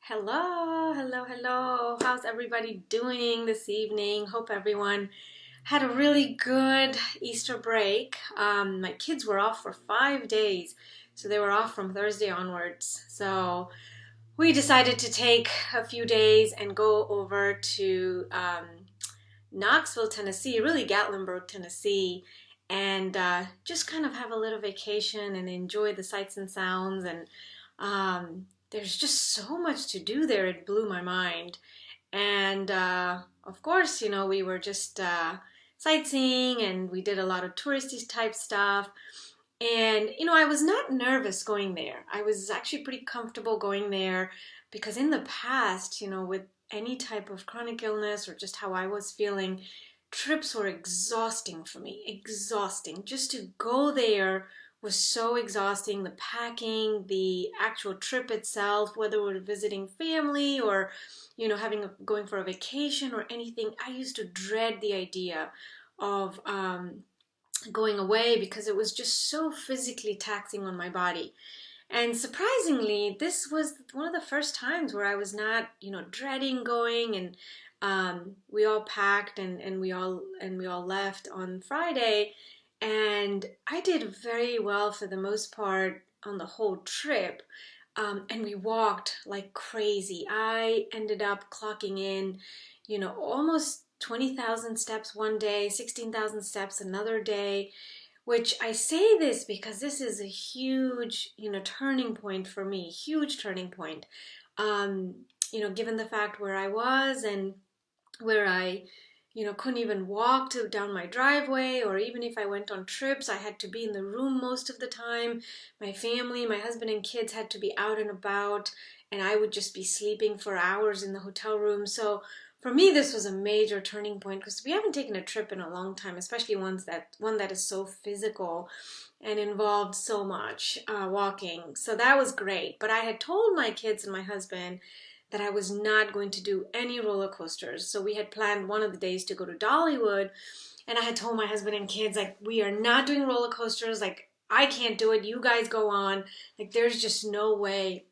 Hello, hello, hello. How's everybody doing this evening? Hope everyone had a really good Easter break. My kids were off for 5 days, so they were off from Thursday onwards. So we decided to take a few days and go over to Knoxville, Tennessee, really Gatlinburg, Tennessee, and just kind of have a little vacation and enjoy the sights and sounds. And there's just so much to do there. It blew my mind. And of course, we were just sightseeing and we did a lot of touristy type stuff. And, I was not nervous going there. I was actually pretty comfortable going there because in the past, with any type of chronic illness or just how I was feeling, trips were exhausting for me. Exhausting. Just to go there was so exhausting. The packing, the actual trip itself, whether we're visiting family or, going for a vacation or anything, I used to dread the idea of going away because it was just so physically taxing on my body. And surprisingly, this was one of the first times where I was not, dreading going. And we all packed and we all left on Friday. And I did very well for the most part on the whole trip. And we walked like crazy. I ended up clocking in, almost 20,000 steps one day, 16,000 steps another day, which I say this because this is a huge, turning point for me, huge turning point. Given the fact where I was and where I, couldn't even walk down my driveway, or even if I went on trips, I had to be in the room most of the time. My family, my husband and kids had to be out and about, and I would just be sleeping for hours in the hotel room. So for me, this was a major turning point because we haven't taken a trip in a long time, especially one that is so physical and involved so much walking. So that was great. But I had told my kids and my husband that I was not going to do any roller coasters. So we had planned one of the days to go to Dollywood, and I had told my husband and kids, like, we are not doing roller coasters. Like, I can't do it. You guys go on. Like, there's just no way.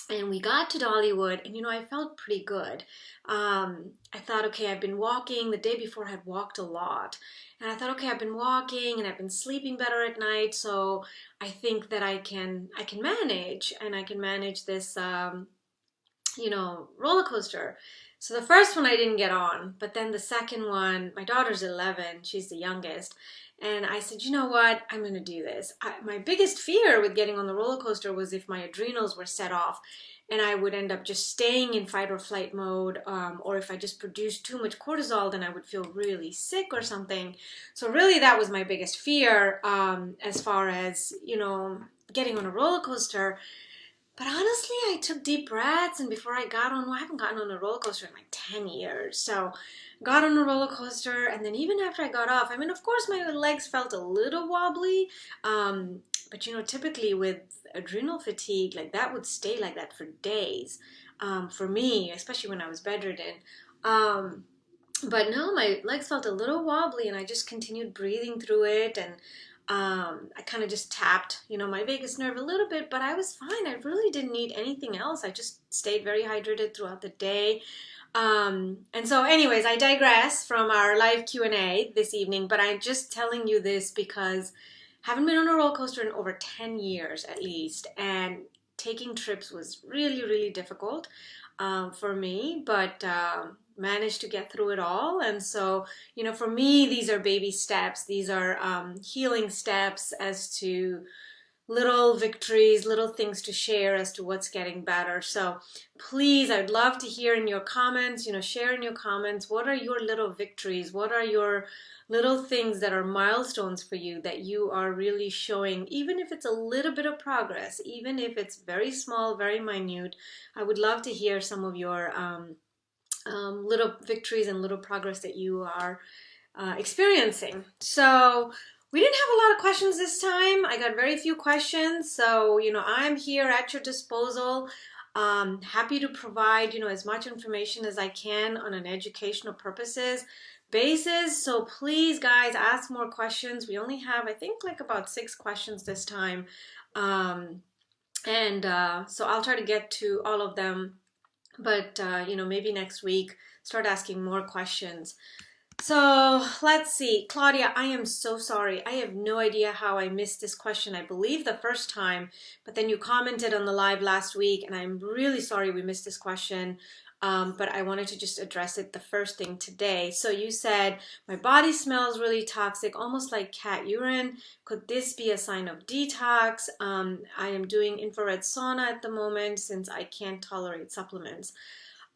And we got to Dollywood, and I felt pretty good. I thought, okay, I've been walking. The day before I had walked a lot. And I thought, okay, I've been walking and I've been sleeping better at night, so I think that I can manage, and I can manage this roller coaster. So the first one I didn't get on, but then the second one, my daughter's 11, she's the youngest, and I said, you know what, I'm going to do this. My biggest fear with getting on the roller coaster was if my adrenals were set off and I would end up just staying in fight or flight mode, or if I just produced too much cortisol, then I would feel really sick or something. So really that was my biggest fear as far as, getting on a roller coaster. But honestly, I took deep breaths, and before I got on, I haven't gotten on a roller coaster in like 10 years. So got on a roller coaster, and then even after I got off, I mean, of course, my legs felt a little wobbly. But typically with adrenal fatigue, like that would stay like that for days. For me, especially when I was bedridden. But no, my legs felt a little wobbly, and I just continued breathing through it, and I kind of just tapped, my vagus nerve a little bit, but I was fine. I really didn't need anything else. I just stayed very hydrated throughout the day. And so anyways, I digress from our live Q&A this evening, but I'm just telling you this because I haven't been on a roller coaster in over 10 years at least, and taking trips was really, really difficult for me, but managed to get through it all. And so, for me, these are baby steps. These are healing steps as to little victories, little things to share as to what's getting better. So please, I'd love to hear in your comments, share in your comments, what are your little victories? What are your little things that are milestones for you that you are really showing, even if it's a little bit of progress, even if it's very small, very minute. I would love to hear some of your little victories and little progress that you are experiencing. So we didn't have a lot of questions this time. I got very few questions. So, I'm here at your disposal. Happy to provide, as much information as I can on an educational purposes basis. So please, guys, ask more questions. We only have, I think, like about 6 questions this time. So I'll try to get to all of them but maybe next week start asking more questions. So let's see, Claudia, I am so sorry. I have no idea how I missed this question. I believe the first time, but then you commented on the live last week, and I'm really sorry we missed this question. But I wanted to just address it the first thing today. So you said, my body smells really toxic, almost like cat urine. Could this be a sign of detox? I am doing infrared sauna at the moment since I can't tolerate supplements.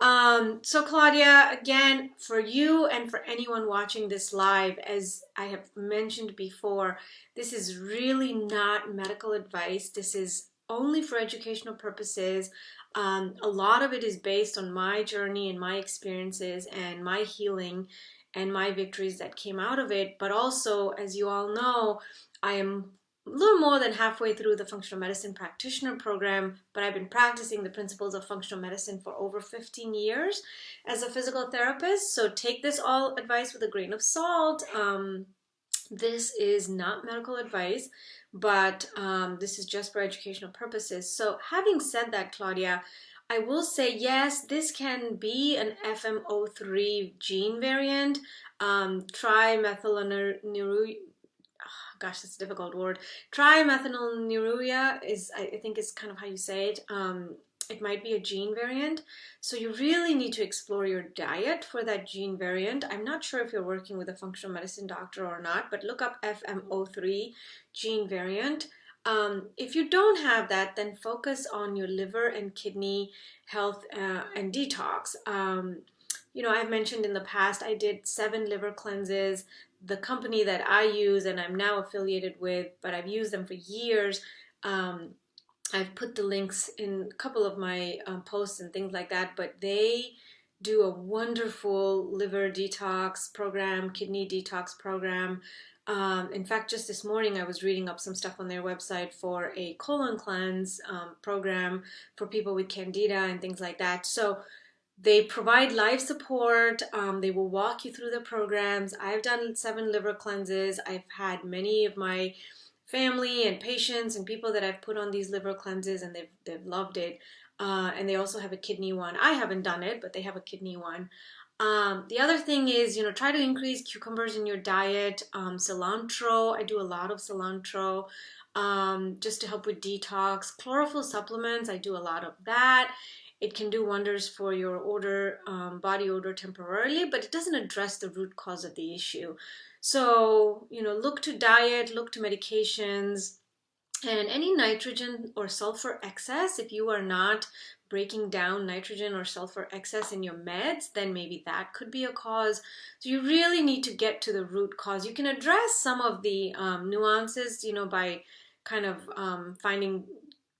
So Claudia, again, for you and for anyone watching this live, as I have mentioned before, this is really not medical advice. This is only for educational purposes. A lot of it is based on my journey and my experiences and my healing and my victories that came out of it. But also, as you all know, I am a little more than halfway through the functional medicine practitioner program, but I've been practicing the principles of functional medicine for over 15 years as a physical therapist. So take this all advice with a grain of salt. This is not medical advice, but this is just for educational purposes. So having said that, Claudia, I will say yes, this can be an FMO3 gene variant. Trimethylniluria, gosh, that's a difficult word. Trimethylniluria is, I think is kind of how you say it. It might be a gene variant. So you really need to explore your diet for that gene variant. I'm not sure if you're working with a functional medicine doctor or not, but look up FMO3 gene variant. If you don't have that, then focus on your liver and kidney health and detox. I've mentioned in the past, I did 7 liver cleanses. The company that I use and I'm now affiliated with, but I've used them for years. I've put the links in a couple of my posts and things like that, but they do a wonderful liver detox program, kidney detox program. In fact, just this morning I was reading up some stuff on their website for a colon cleanse program for people with candida and things like that. So they provide live support. They will walk you through the programs. I've done 7 liver cleanses. I've had many of my family and patients and people that I've put on these liver cleanses, and they've loved it. And they also have a kidney one. I haven't done it, but they have a kidney one. The other thing is, try to increase cucumbers in your diet. Cilantro, I do a lot of cilantro just to help with detox. Chlorophyll supplements, I do a lot of that. It can do wonders for your odor, body odor temporarily, but it doesn't address the root cause of the issue. So, look to diet, look to medications, and any nitrogen or sulfur excess. If you are not breaking down nitrogen or sulfur excess in your meds, then maybe that could be a cause. So you really need to get to the root cause. You can address some of the nuances, by kind of finding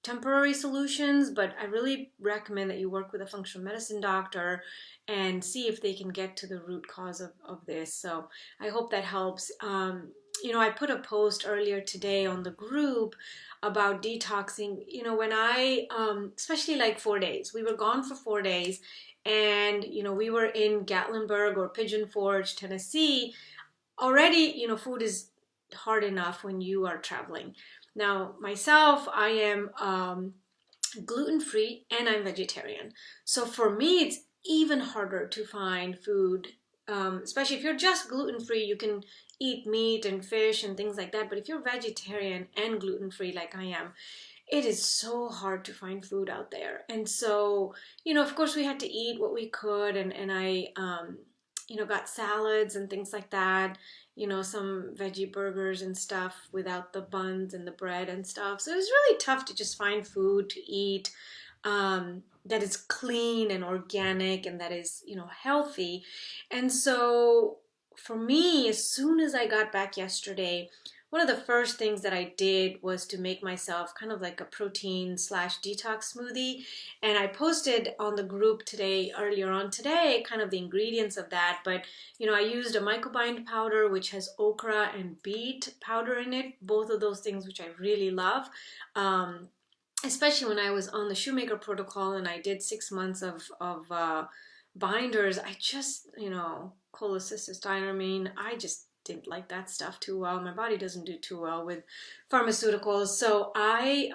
temporary solutions, but I really recommend that you work with a functional medicine doctor and see if they can get to the root cause of this. So I hope that helps. I put a post earlier today on the group about detoxing. When I, especially like 4 days, we were gone for 4 days, and, we were in Gatlinburg or Pigeon Forge, Tennessee. Already, food is hard enough when you are traveling. Now, myself, I am gluten-free and I'm vegetarian. So for me, it's even harder to find food, especially if you're just gluten-free, you can eat meat and fish and things like that. But if you're vegetarian and gluten-free like I am, it is so hard to find food out there. And so, of course we had to eat what we could, and I, got salads and things like that, some veggie burgers and stuff without the buns and the bread and stuff. So it was really tough to just find food to eat that is clean and organic and that is, healthy. And so for me, as soon as I got back yesterday, one of the first things that I did was to make myself kind of like a protein / detox smoothie. And I posted on the group earlier on today, kind of the ingredients of that. But, I used a mycobind powder, which has okra and beet powder in it. Both of those things, which I really love. Especially when I was on the Shoemaker protocol and I did 6 months of binders, I just, cholecystostimine, I just didn't like that stuff too well. My body doesn't do too well with pharmaceuticals. So I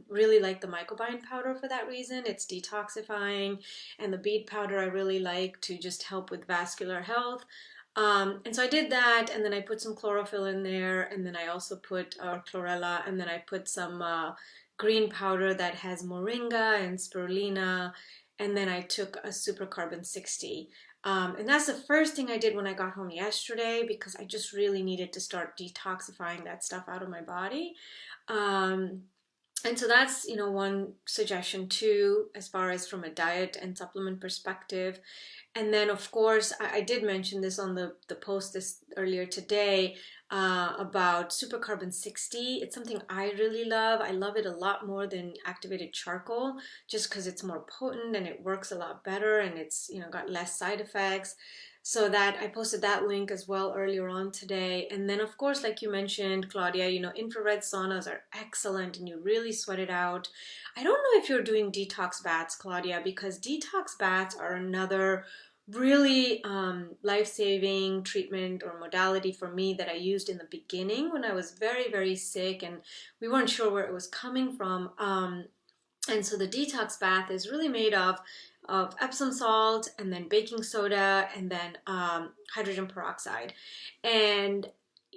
really like the mycobiome powder for that reason. It's detoxifying, and the beet powder I really like to just help with vascular health. And so I did that, and then I put some chlorophyll in there, and then I also put chlorella, and then I put some green powder that has moringa and spirulina, and then I took a super carbon 60. And that's the first thing I did when I got home yesterday, because I just really needed to start detoxifying that stuff out of my body. And so that's, one suggestion too, as far as from a diet and supplement perspective. And then, of course, I did mention this on the post this earlier today about Super Carbon 60. It's something I really love. I love it a lot more than activated charcoal, just because it's more potent and it works a lot better, and it's got less side effects. So that I posted that link as well earlier on today. And then, of course, like you mentioned, Claudia, infrared saunas are excellent and you really sweat it out. I don't know if you're doing detox baths, Claudia, because detox baths are another really life-saving treatment or modality for me that I used in the beginning when I was very, very sick and we weren't sure where it was coming from. And so the detox bath is really made of Epsom salt and then baking soda and then hydrogen peroxide. And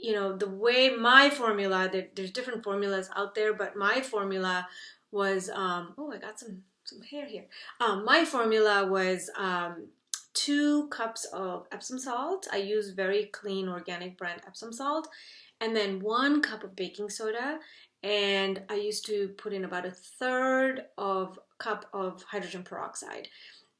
the way my formula, there's different formulas out there, but my formula was oh, I got some hair here. My formula was 2 cups of Epsom salt. I use very clean organic brand Epsom salt, and then 1 cup of baking soda, and I used to put in about 1/3 of cup of hydrogen peroxide.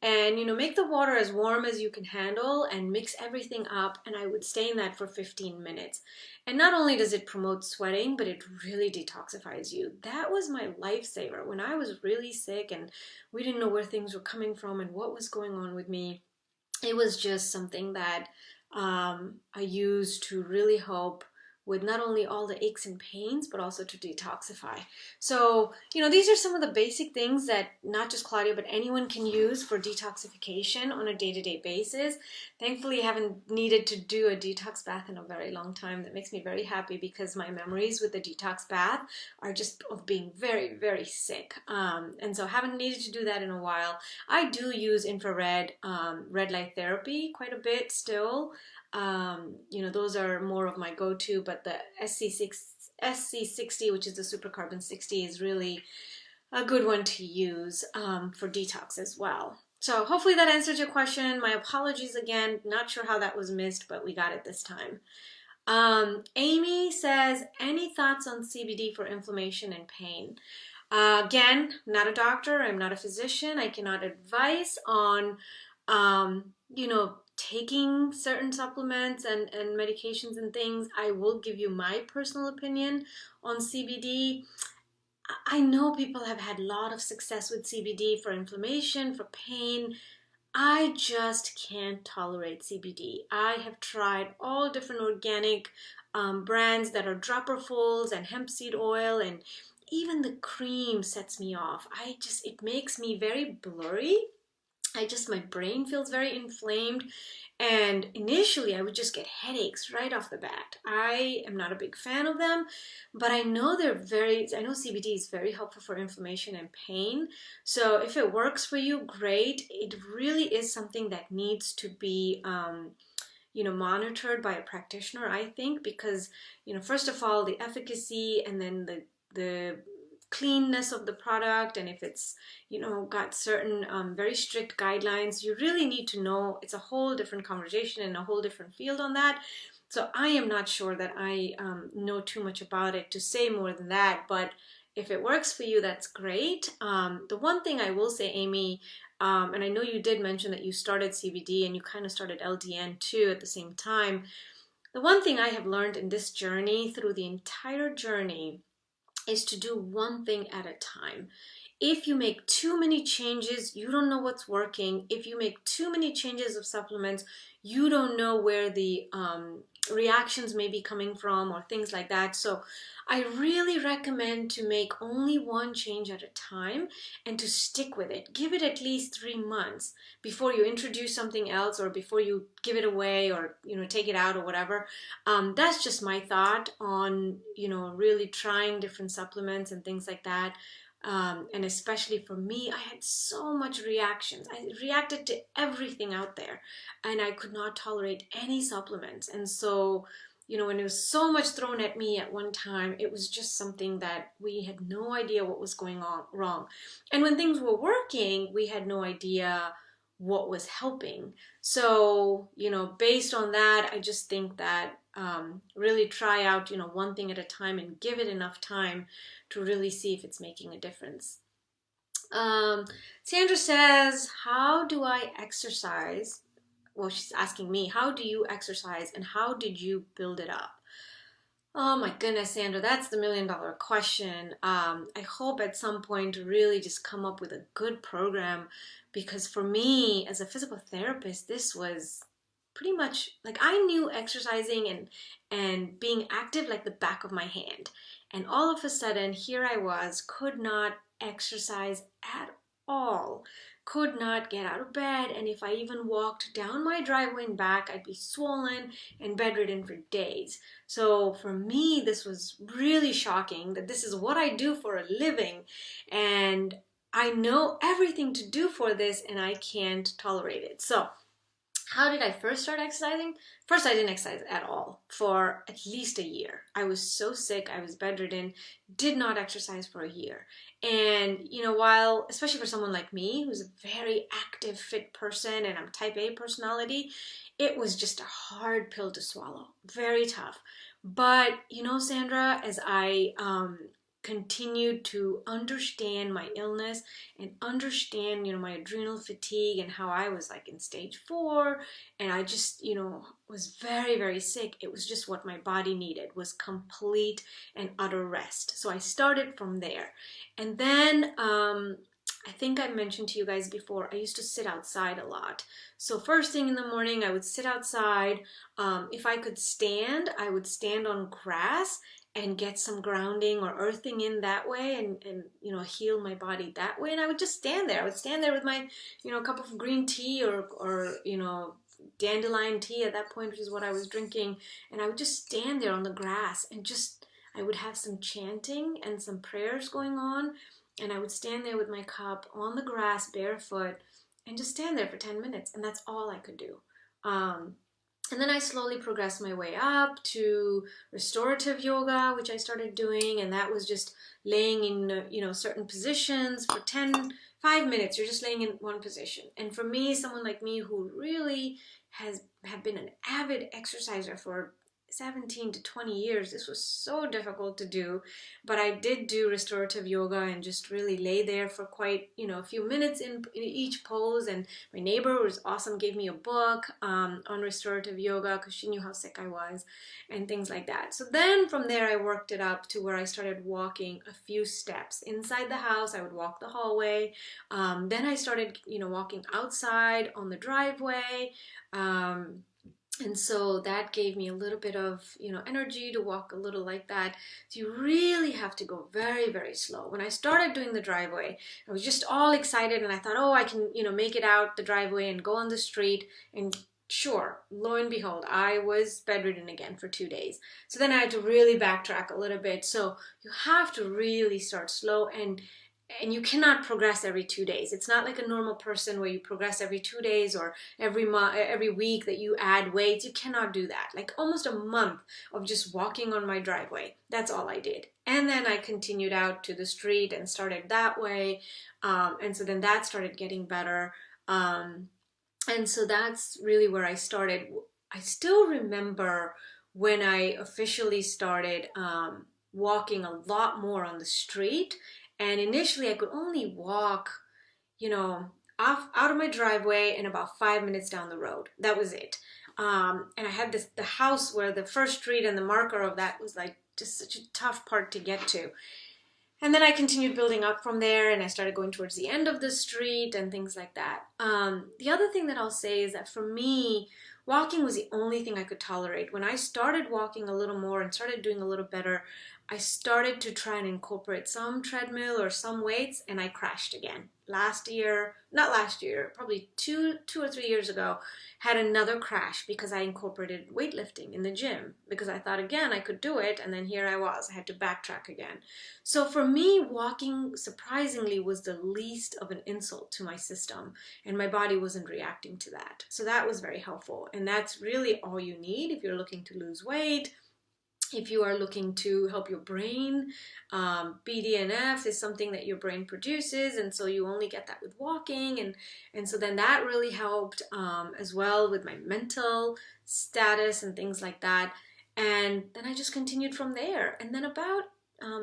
And make the water as warm as you can handle and mix everything up, and I would stay in that for 15 minutes. And not only does it promote sweating, but it really detoxifies you. That was my lifesaver when I was really sick and we didn't know where things were coming from and what was going on with me. It was just something that I used to really help with not only all the aches and pains, but also to detoxify. So, these are some of the basic things that not just Claudia, but anyone can use for detoxification on a day-to-day basis. Thankfully, I haven't needed to do a detox bath in a very long time. That makes me very happy because my memories with the detox bath are just of being very, very sick. And so I haven't needed to do that in a while. I do use infrared red light therapy quite a bit still. Those are more of my go-to, but the SC60, which is the Super Carbon 60, is really a good one to use for detox as well. So hopefully that answers your question. My apologies again. Not sure how that was missed, but we got it this time. Amy says, any thoughts on CBD for inflammation and pain? Again, not a doctor. I'm not a physician. I cannot advise on, taking certain supplements and medications and things. I will give you my personal opinion on CBD. I know people have had a lot of success with CBD for inflammation, for pain. I just can't tolerate CBD. I have tried all different organic brands that are dropperfuls and hemp seed oil, and even the cream sets me off. It makes me very blurry. My brain feels very inflamed, and initially I would just get headaches right off the bat. I am not a big fan of them, but I know CBD is very helpful for inflammation and pain. So if it works for you, great. It really is something that needs to be monitored by a practitioner, I think, because first of all, the efficacy, and then the cleanness of the product, and if it's got certain very strict guidelines, you really need to know. It's a whole different conversation and a whole different field on that. So I am not sure that I know too much about it to say more than that, but if it works for you, that's great. The one thing I will say, Amy, and I know you did mention that you started CBD and you kind of started LDN too at the same time. The one thing I have learned in this journey, through the entire journey, is to do one thing at a time. If you make too many changes, you don't know what's working. If you make too many changes of supplements, you don't know where the reactions may be coming from or things like that. So I really recommend to make only one change at a time and to stick with it. Give it at least 3 months before you introduce something else or before you give it away or, take it out or whatever. That's just my thought on, really trying different supplements and things like that. And especially for me, I had so much reactions. I reacted to everything out there and I could not tolerate any supplements. And so, when it was so much thrown at me at one time, it was just something that we had no idea what was going on wrong. And when things were working, we had no idea what was helping. So, based on that, I just think that really try out, one thing at a time and give it enough time to really see if it's making a difference. Sandra says, how do I exercise? Well, she's asking me, how do you exercise and how did you build it up? Oh my goodness, Sandra, that's the $1 million question. I hope at some point to really just come up with a good program, because for me as a physical therapist, this was pretty much like I knew exercising and being active like the back of my hand. And all of a sudden, here I was, could not exercise at all. Could not get out of bed, and if I even walked down my driveway and back, I'd be swollen and bedridden for days. So for me, this was really shocking that this is what I do for a living, and I know everything to do for this, and I can't tolerate it. So how did I first start exercising? First, I didn't exercise at all for at least a year. I was so sick, I was bedridden, did not exercise for a year. And, while, especially for someone like me, who's a very active, fit person, and I'm type A personality, it was just a hard pill to swallow. Very tough. But, Sandra, as I continued to understand my illness and understand, my adrenal fatigue and how I was like in stage 4, and I just, was very, very sick. It was just what my body needed, was complete and utter rest. So I started from there. And then I think I mentioned to you guys before, I used to sit outside a lot. So first thing in the morning, I would sit outside. If I could stand, I would stand on grass and get some grounding or earthing in that way, and heal my body that way. And I would just stand there. I would stand there with my cup of green tea or dandelion tea at that point, which is what I was drinking, and I would just stand there on the grass and I would have some chanting and some prayers going on, and I would stand there with my cup on the grass barefoot and just stand there for 10 minutes, and that's all I could do. And then I slowly progressed my way up to restorative yoga, which I started doing, and that was just laying in certain positions for 5 minutes. You're just laying in one position. And for me, someone like me who really have been an avid exerciser for 17 to 20 years, this was so difficult to do, but I did do restorative yoga and just really lay there for quite a few minutes in each pose. And my neighbor was awesome, gave me a book on restorative yoga because she knew how sick I was and things like that. So then from there I worked it up to where I started walking a few steps inside the house. I would walk the hallway. Then I started walking outside on the driveway. And so that gave me a little bit of, energy to walk a little like that. So you really have to go very, very slow. When I started doing the driveway, I was just all excited and I thought, oh, I can, make it out the driveway and go on the street. And sure, lo and behold, I was bedridden again for 2 days. So then I had to really backtrack a little bit. So you have to really start slow, and you cannot progress every 2 days. It's not like a normal person where you progress every 2 days or every week that you add weights. You cannot do that. Like almost a month of just walking on my driveway. That's all I did. And then I continued out to the street and started that way. And so then that started getting better. And so that's really where I started. I still remember when I officially started walking a lot more on the street. And initially I could only walk, out of my driveway and about 5 minutes down the road. That was it. And I had the house where the first street and the marker of that was like just such a tough part to get to. And then I continued building up from there, and I started going towards the end of the street and things like that. The other thing that I'll say is that for me, walking was the only thing I could tolerate. When I started walking a little more and started doing a little better, I started to try and incorporate some treadmill or some weights, and I crashed again. Not last year, probably two or 3 years ago, had another crash because I incorporated weightlifting in the gym because I thought again I could do it, and then here I was. I had to backtrack again. So for me, walking surprisingly was the least of an insult to my system, and my body wasn't reacting to that. So that was very helpful, and that's really all you need if you're looking to lose weight. If you are looking to help your brain, BDNF is something that your brain produces, and so you only get that with walking, and so then that really helped as well with my mental status and things like that. And then I just continued from there. And then about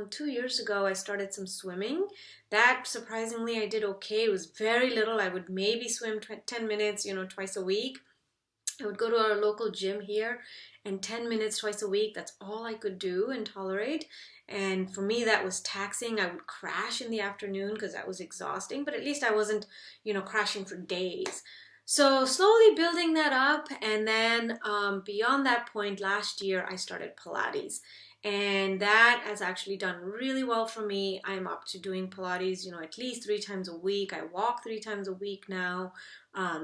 2 years ago, I started some swimming. That surprisingly, I did okay. It was very little. I would maybe swim 10 minutes, twice a week. I would go to our local gym here, and 10 minutes twice a week, that's all I could do and tolerate. And for me, that was taxing. I would crash in the afternoon because that was exhausting, but at least I wasn't, crashing for days. So slowly building that up, and then beyond that point, last year, I started Pilates. And that has actually done really well for me. I'm up to doing Pilates, at least 3 times a week. I walk 3 times a week now.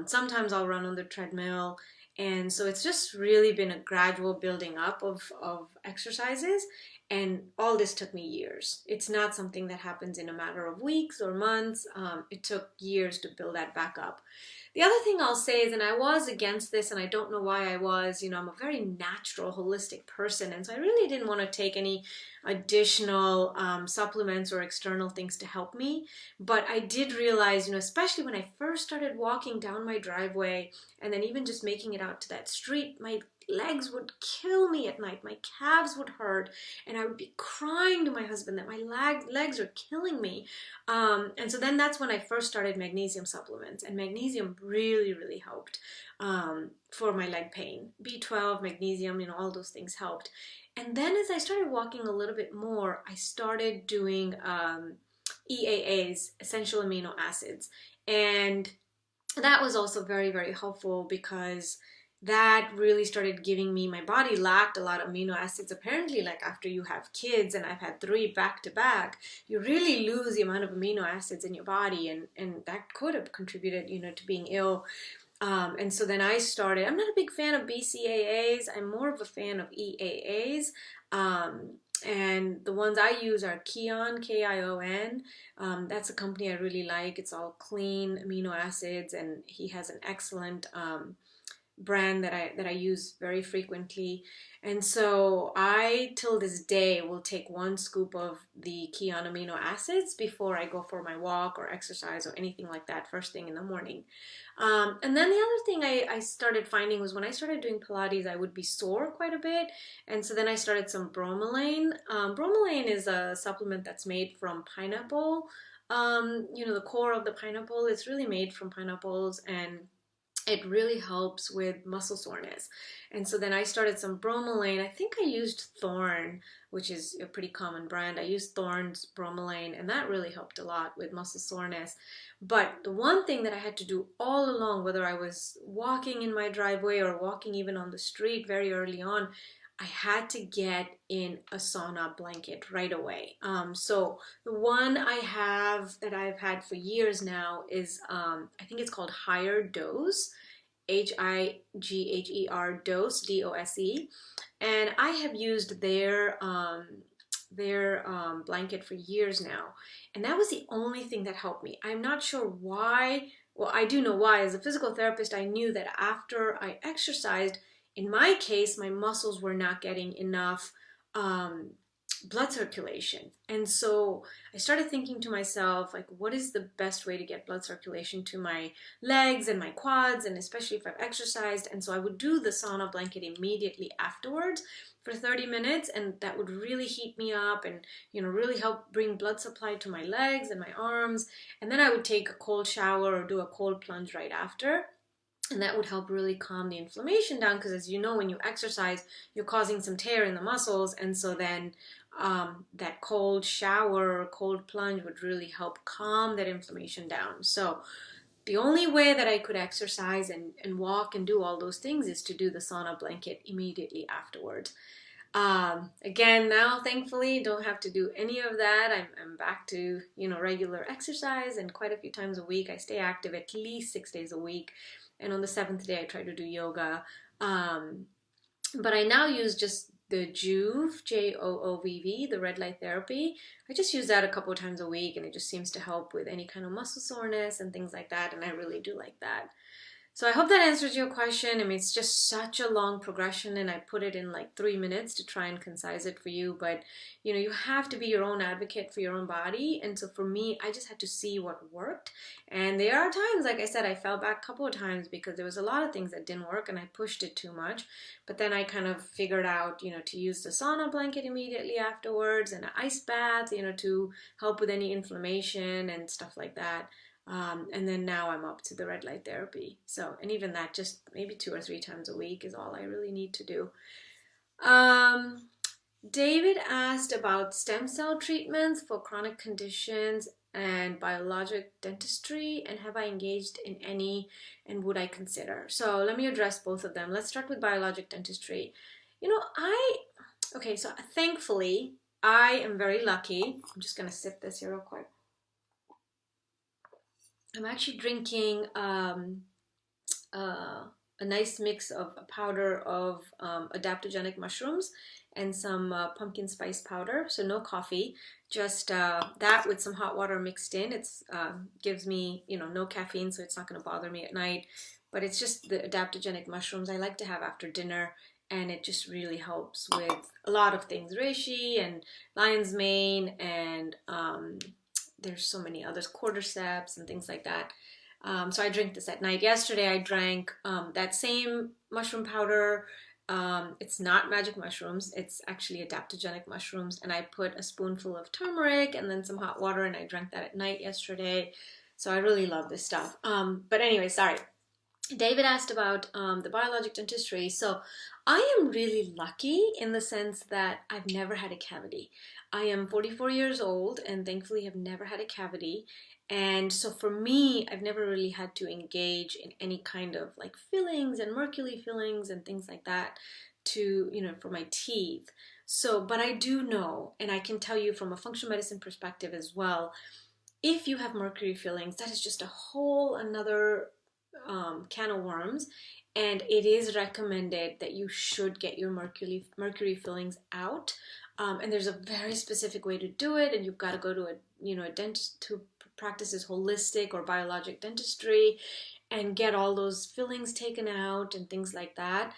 Sometimes I'll run on the treadmill. And so it's just really been a gradual building up of exercises. And all this took me years. It's not something that happens in a matter of weeks or months. It took years to build that back up. The other thing I'll say is, and I was against this, and I don't know why I was, I'm a very natural, holistic person, and so I really didn't want to take any additional supplements or external things to help me. But I did realize, especially when I first started walking down my driveway, and then even just making it out to that street, my legs would kill me at night. My calves would hurt, and I would be crying to my husband that my legs are killing me. And so then that's when I first started magnesium supplements, and magnesium really, really helped for my leg pain. B12, magnesium, all those things helped. And then as I started walking a little bit more, I started doing EAAs, essential amino acids. And that was also very, very helpful because that really started giving me, my body lacked a lot of amino acids. Apparently, like after you have kids, and I've had 3 back to back, you really lose the amount of amino acids in your body, and that could have contributed, to being ill. And so then I started, I'm not a big fan of BCAAs, I'm more of a fan of EAAs. And the ones I use are Kion, Kion. That's a company I really like. It's all clean amino acids, and he has an excellent brand that I use very frequently. And so I, till this day, will take 1 scoop of the Kion amino acids before I go for my walk or exercise or anything like that first thing in the morning. And then the other thing I started finding was when I started doing Pilates, I would be sore quite a bit. And so then I started some bromelain. Bromelain is a supplement that's made from pineapple. The core of the pineapple, it's really made from pineapples, and it really helps with muscle soreness. And so then I started some bromelain. I think I used Thorne, which is a pretty common brand. I used Thorne's bromelain, and that really helped a lot with muscle soreness. But the one thing that I had to do all along, whether I was walking in my driveway or walking even on the street very early on, I had to get in a sauna blanket right away. So the one I have that I've had for years now is, I think it's called Higher Dose, Higher Dose, DOSE. And I have used their blanket for years now. And that was the only thing that helped me. I'm not sure why. Well, I do know why. As a physical therapist, I knew that after I exercised, in my case, my muscles were not getting enough blood circulation. And so I started thinking to myself, like, what is the best way to get blood circulation to my legs and my quads, and especially if I've exercised. And so I would do the sauna blanket immediately afterwards for 30 minutes, and that would really heat me up and, really help bring blood supply to my legs and my arms. And then I would take a cold shower or do a cold plunge right after. And that would help really calm the inflammation down, because as you know, when you exercise, you're causing some tear in the muscles. And so then that cold shower or cold plunge would really help calm that inflammation down. So the only way that I could exercise and walk and do all those things is to do the sauna blanket immediately afterwards. Again, now thankfully don't have to do any of that. I'm back to, regular exercise, and quite a few times a week. I stay active at least 6 days a week. And on the seventh day, I try to do yoga. But I now use just the Joovv, Joovv, the red light therapy. I just use that a couple of times a week, and it just seems to help with any kind of muscle soreness and things like that. And I really do like that. So I hope that answers your question. I mean, it's just such a long progression, and I put it in like 3 minutes to try and concise it for you. But, you have to be your own advocate for your own body. And so for me, I just had to see what worked. And there are times, like I said, I fell back a couple of times because there was a lot of things that didn't work and I pushed it too much. But then I kind of figured out, to use the sauna blanket immediately afterwards and an ice bath, to help with any inflammation and stuff like that. And then now I'm up to the red light therapy. So, and even that, just maybe 2 or 3 times a week is all I really need to do. David asked about stem cell treatments for chronic conditions and biologic dentistry, and have I engaged in any, and would I consider? So let me address both of them. Let's start with biologic dentistry. So thankfully, I am very lucky. I'm just going to sip this here real quick. I'm actually drinking a nice mix of a powder of adaptogenic mushrooms and some pumpkin spice powder. So no coffee, just that with some hot water mixed in. It's gives me, no caffeine, so it's not going to bother me at night. But it's just the adaptogenic mushrooms I like to have after dinner, and it just really helps with a lot of things, reishi and lion's mane, and there's so many others, cordyceps and things like that. So I drink this at night. Yesterday I drank that same mushroom powder. It's not magic mushrooms. It's actually adaptogenic mushrooms. And I put a spoonful of turmeric and then some hot water, and I drank that at night yesterday. So I really love this stuff. But anyway, sorry. David asked about the biologic dentistry. So I am really lucky in the sense that I've never had a cavity. I am 44 years old and thankfully have never had a cavity. And so for me, I've never really had to engage in any kind of like fillings and mercury fillings and things like that for my teeth. So, but I do know, and I can tell you from a functional medicine perspective as well, if you have mercury fillings, that is just a whole another can of worms. And it is recommended that you should get your mercury fillings out. And there's a very specific way to do it, and you've got to go to a dentist who practices holistic or biologic dentistry and get all those fillings taken out and things like that.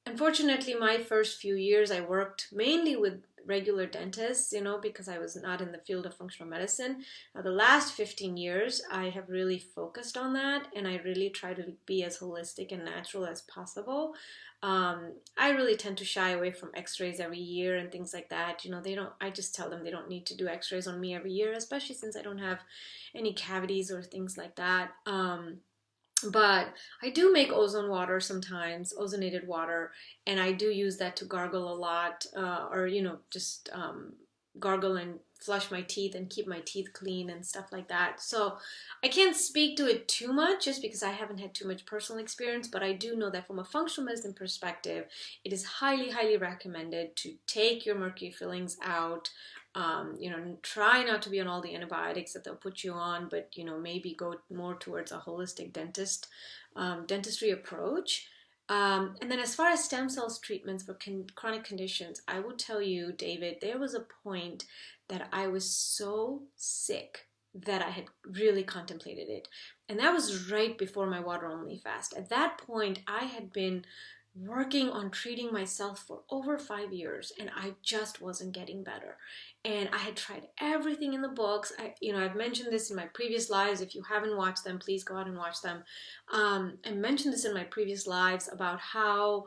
Unfortunately, my first few years I worked mainly with regular dentists, because I was not in the field of functional medicine. Now, the last 15 years, I have really focused on that, and I really try to be as holistic and natural as possible. I really tend to shy away from x-rays every year and things like that. I just tell them they don't need to do x-rays on me every year, especially since I don't have any cavities or things like that. But I do make ozone water sometimes, ozonated water, and I do use that to gargle a lot, or just gargle and flush my teeth and keep my teeth clean and stuff like that. So I can't speak to it too much just because I haven't had too much personal experience, but I do know that from a functional medicine perspective, it is highly, highly recommended to take your mercury fillings out. Try not to be on all the antibiotics that they'll put you on, but maybe go more towards a holistic dentistry approach. And then as far as stem cells treatments for chronic conditions, I will tell you, David, there was a point that I was so sick that I had really contemplated it. And that was right before my water only fast. At that point, I had been working on treating myself for over 5 years, and I just wasn't getting better. And I had tried everything in the books. I've mentioned this in my previous lives. If you haven't watched them, please go out and watch them. I mentioned this in my previous lives about how,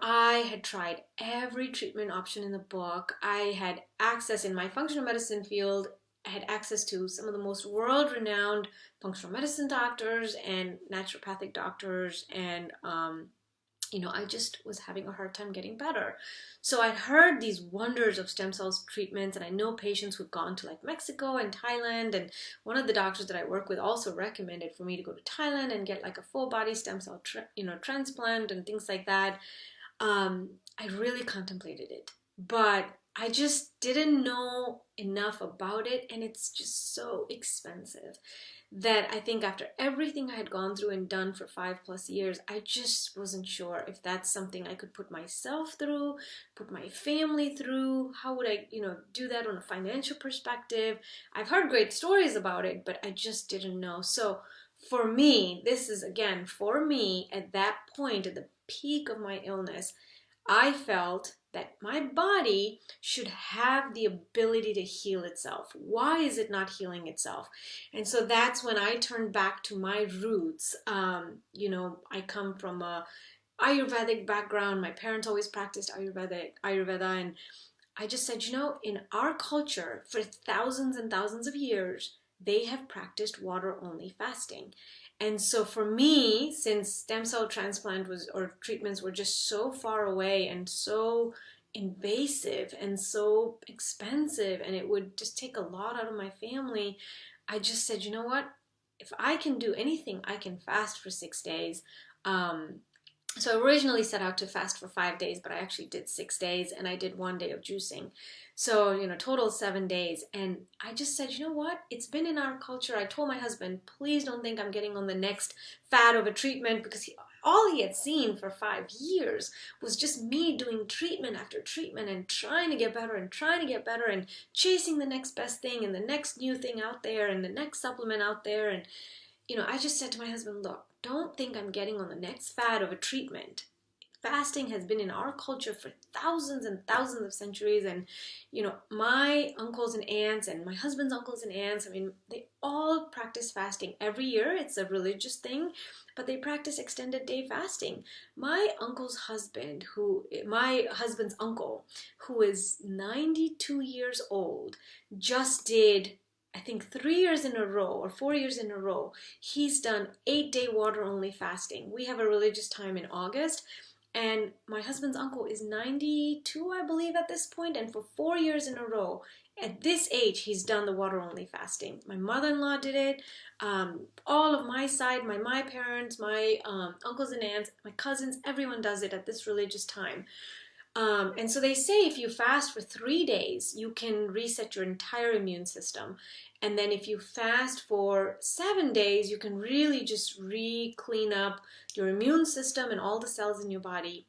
I had tried every treatment option in the book. I had access in my functional medicine field. I had access to some of the most world-renowned functional medicine doctors and naturopathic doctors and I just was having a hard time getting better. So I'd heard these wonders of stem cells treatments, and I know patients who've gone to like Mexico and Thailand, and one of the doctors that I work with also recommended for me to go to Thailand and get like a full body stem cell transplant and things like that. I really contemplated it, but I just didn't know enough about it, and it's just so expensive that I think after everything I had gone through and done for 5+ years, I just wasn't sure if that's something I could put myself through, put my family through. How would I, do that on a financial perspective? I've heard great stories about it, but I just didn't know. So for me, this is again, for me at that point, at the peak of my illness, I felt that my body should have the ability to heal itself. Why is it not healing itself? And so that's when I turned back to my roots. I come from a Ayurvedic background. My parents always practiced Ayurveda, and I just said, in our culture, for thousands and thousands of years, they have practiced water only fasting. And so for me, since stem cell transplant or treatments were just so far away and so invasive and so expensive, and it would just take a lot out of my family, I just said, you know what? If I can do anything, I can fast for 6 days. So I originally set out to fast for 5 days, but I actually did 6 days, and I did 1 day of juicing. So, total 7 days. And I just said, you know what? It's been in our culture. I told my husband, please don't think I'm getting on the next fad of a treatment, because all he had seen for 5 years was just me doing treatment after treatment and trying to get better and trying to get better and chasing the next best thing and the next new thing out there and the next supplement out there. And I just said to my husband, look, don't think I'm getting on the next fad of a treatment. Fasting has been in our culture for thousands and thousands of centuries. And, my uncles and aunts and my husband's uncles and aunts, they all practice fasting every year. It's a religious thing, but they practice extended day fasting. My husband's uncle, who is 92 years old, just did, I think, 3 years in a row or 4 years in a row, he's done 8-day water only fasting. We have a religious time in August, and my husband's uncle is 92, I believe, at this point, and for 4 years in a row, at this age, he's done the water only fasting. My mother-in-law did it. All of my side, my parents, my uncles and aunts, my cousins, everyone does it at this religious time. And so they say if you fast for 3 days, you can reset your entire immune system. And then if you fast for 7 days, you can really just clean up your immune system and all the cells in your body.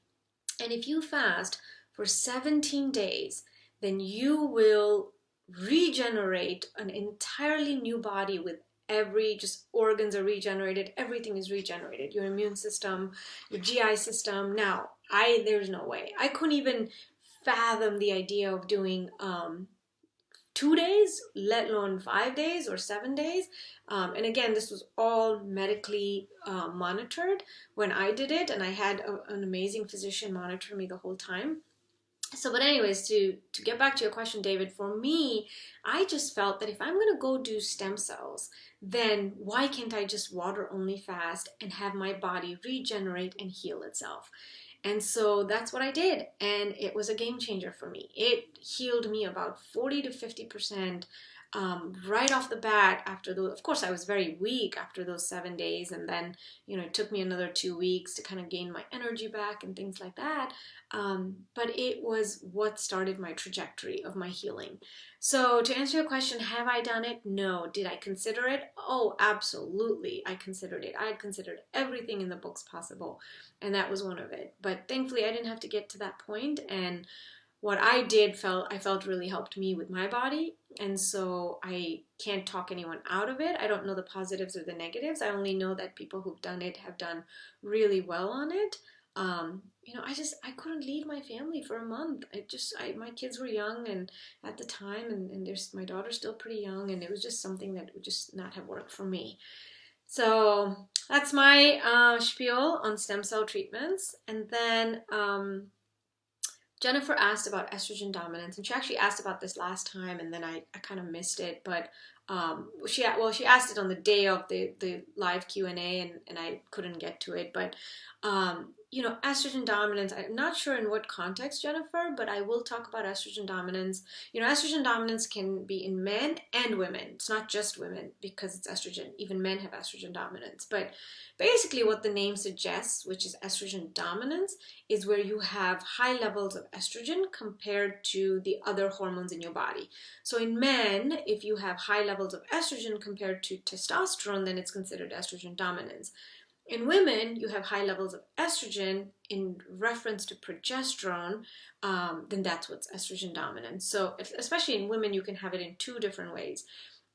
And if you fast for 17 days, then you will regenerate an entirely new body with just organs are regenerated, everything is regenerated, your immune system, your GI system. Now, there's no way. I couldn't even fathom the idea of doing 2 days, let alone 5 days or 7 days. And again, this was all medically monitored when I did it, and I had an amazing physician monitor me the whole time. So, but anyways, to get back to your question, David, for me, I just felt that if I'm going to go do stem cells, then why can't I just water only fast and have my body regenerate and heal itself? And so that's what I did, and it was a game changer for me. It healed me about 40 to 50% right off the bat after those. Of course, I was very weak after those 7 days, and then, it took me another 2 weeks to kind of gain my energy back and things like that. But it was what started my trajectory of my healing. So to answer your question, have I done it? No. Did I consider it? Oh, absolutely. I considered it. I had considered everything in the books possible, and that was one of it. But thankfully, I didn't have to get to that point, and what I did I felt really helped me with my body, and so I can't talk anyone out of it. I don't know the positives or the negatives. I only know that people who've done it have done really well on it. I couldn't leave my family for a month. My kids were young and at the time, and my daughter's still pretty young, and it was just something that would just not have worked for me. So that's my spiel on stem cell treatments. And then Jennifer asked about estrogen dominance, and she actually asked about this last time, and then I kind of missed it, but she asked it on the day of the live Q&A, and I couldn't get to it, but estrogen dominance, I'm not sure in what context, Jennifer, but I will talk about estrogen dominance. Estrogen dominance can be in men and women. It's not just women because it's estrogen. Even men have estrogen dominance. But basically what the name suggests, which is estrogen dominance, is where you have high levels of estrogen compared to the other hormones in your body. So in men, if you have high levels of estrogen compared to testosterone, then it's considered estrogen dominance. In women, you have high levels of estrogen in reference to progesterone, then that's what's estrogen dominant. So especially in women, you can have it in two different ways.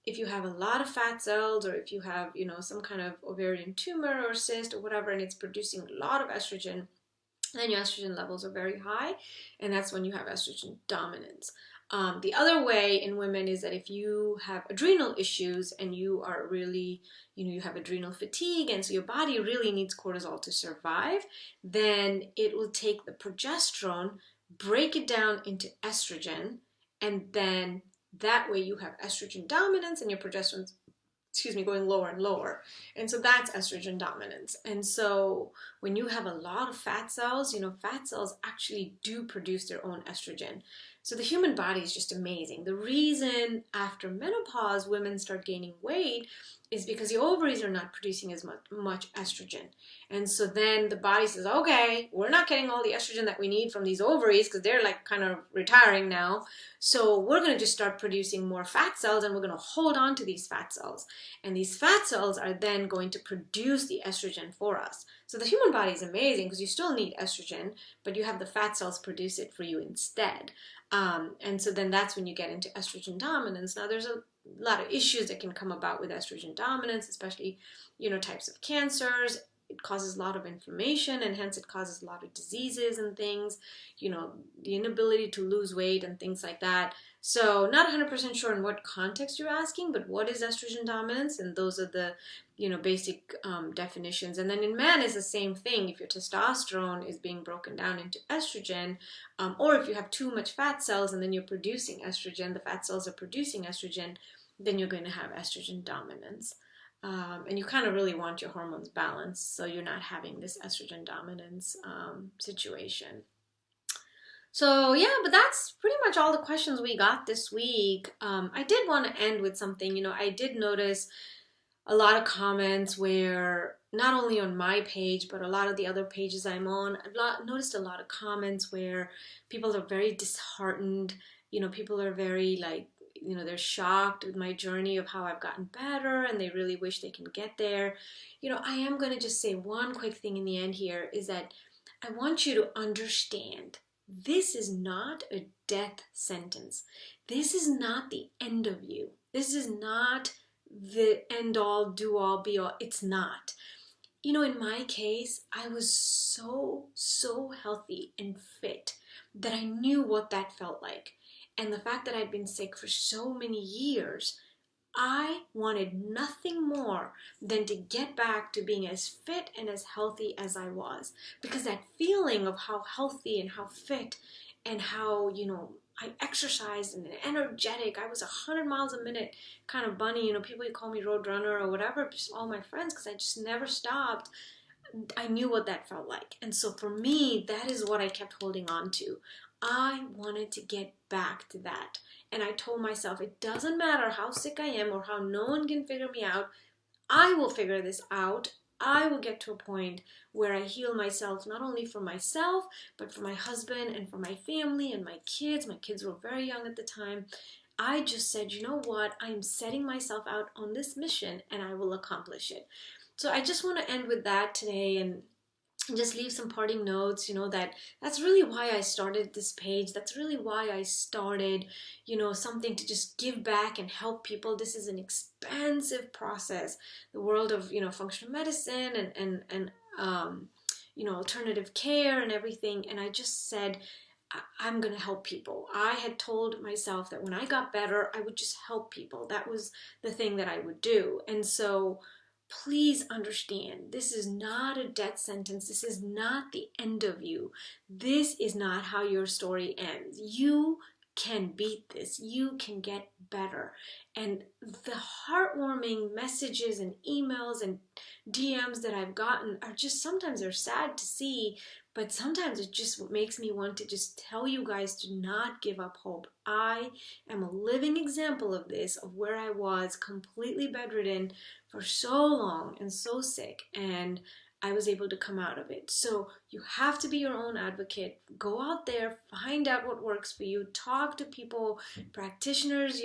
If you have a lot of fat cells, or if you have, some kind of ovarian tumor or cyst or whatever, and it's producing a lot of estrogen, then your estrogen levels are very high, and that's when you have estrogen dominance. The other way in women is that if you have adrenal issues and you are really, you have adrenal fatigue, and so your body really needs cortisol to survive, then it will take the progesterone, break it down into estrogen, and then that way you have estrogen dominance and your progesterone's going lower and lower. And so that's estrogen dominance. And so when you have a lot of fat cells, fat cells actually do produce their own estrogen. So the human body is just amazing. The reason after menopause women start gaining weight is because the ovaries are not producing as much estrogen. And so then the body says, okay, we're not getting all the estrogen that we need from these ovaries because they're like kind of retiring now. So we're going to just start producing more fat cells, and we're going to hold on to these fat cells. And these fat cells are then going to produce the estrogen for us. So the human body is amazing because you still need estrogen, but you have the fat cells produce it for you instead. And so then that's when you get into estrogen dominance. Now there's a lot of issues that can come about with estrogen dominance, especially, types of cancers. It causes a lot of inflammation, and hence it causes a lot of diseases and things, the inability to lose weight and things like that. So not 100% sure in what context you're asking, but what is estrogen dominance? And those are the, basic definitions. And then in men is the same thing. If your testosterone is being broken down into estrogen, or if you have too much fat cells and then you're producing estrogen, the fat cells are producing estrogen, then you're going to have estrogen dominance. And you kind of really want your hormones balanced so you're not having this estrogen dominance situation. So yeah, but that's pretty much all the questions we got this week. I did want to end with something. I did notice a lot of comments where, not only on my page, but a lot of the other pages I'm on, I've noticed a lot of comments where people are very disheartened. People are very they're shocked with my journey of how I've gotten better, and they really wish they can get there. I am going to just say one quick thing in the end here is that I want you to understand this is not a death sentence. This is not the end of you. This is not the end all, do all, be all. It's not. In my case, I was so healthy and fit that I knew what that felt like. And the fact that I'd been sick for so many years, I wanted nothing more than to get back to being as fit and as healthy as I was. Because that feeling of how healthy and how fit and how, I exercised and energetic. I was 100 miles a minute kind of bunny. People would call me road runner or whatever, just all my friends, because I just never stopped. I knew what that felt like. And so for me, that is what I kept holding on to. I wanted to get back to that. And I told myself, it doesn't matter how sick I am or how no one can figure me out. I will figure this out. I will get to a point where I heal myself, not only for myself, but for my husband and for my family and my kids. My kids were very young at the time. I just said, you know what? I'm setting myself out on this mission and I will accomplish it. So I just want to end with that today and just leave some parting notes, that's really why I started this page. That's really why I started, something to just give back and help people. This is an expensive process. The world of, functional medicine and alternative care and everything. And I just said, I'm going to help people. I had told myself that when I got better, I would just help people. That was the thing that I would do. And so please understand, this is not a death sentence. This is not the end of you. This is not how your story ends. You can beat this. You can get better. And the heartwarming messages and emails and DMs that I've gotten are just, sometimes they're sad to see, but sometimes it just makes me want to just tell you guys to not give up hope. I am a living example of this, of where I was completely bedridden for so long and so sick, and I was able to come out of it. So you have to be your own advocate. Go out there, find out what works for you, talk to people, practitioners,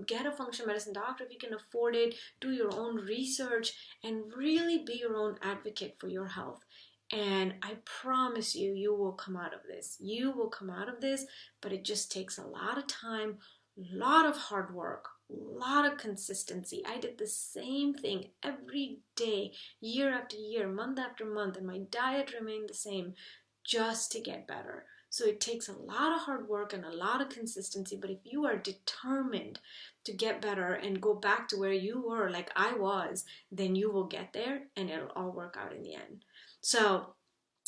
get a functional medicine doctor if you can afford it, do your own research, and really be your own advocate for your health. And I promise you, you will come out of this. You will come out of this, but it just takes a lot of time, a lot of hard work, a lot of consistency. I did the same thing every day, year after year, month after month, and my diet remained the same just to get better. So it takes a lot of hard work and a lot of consistency, but if you are determined to get better and go back to where you were, like I was, then you will get there and it'll all work out in the end. So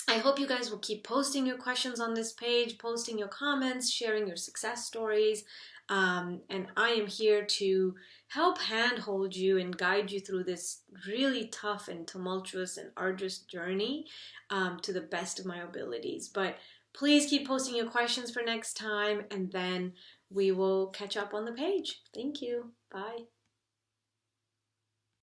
I hope you guys will keep posting your questions on this page, posting your comments, sharing your success stories. And I am here to help handhold you and guide you through this really tough and tumultuous and arduous journey to the best of my abilities. But please keep posting your questions for next time, and then we will catch up on the page. Thank you. Bye.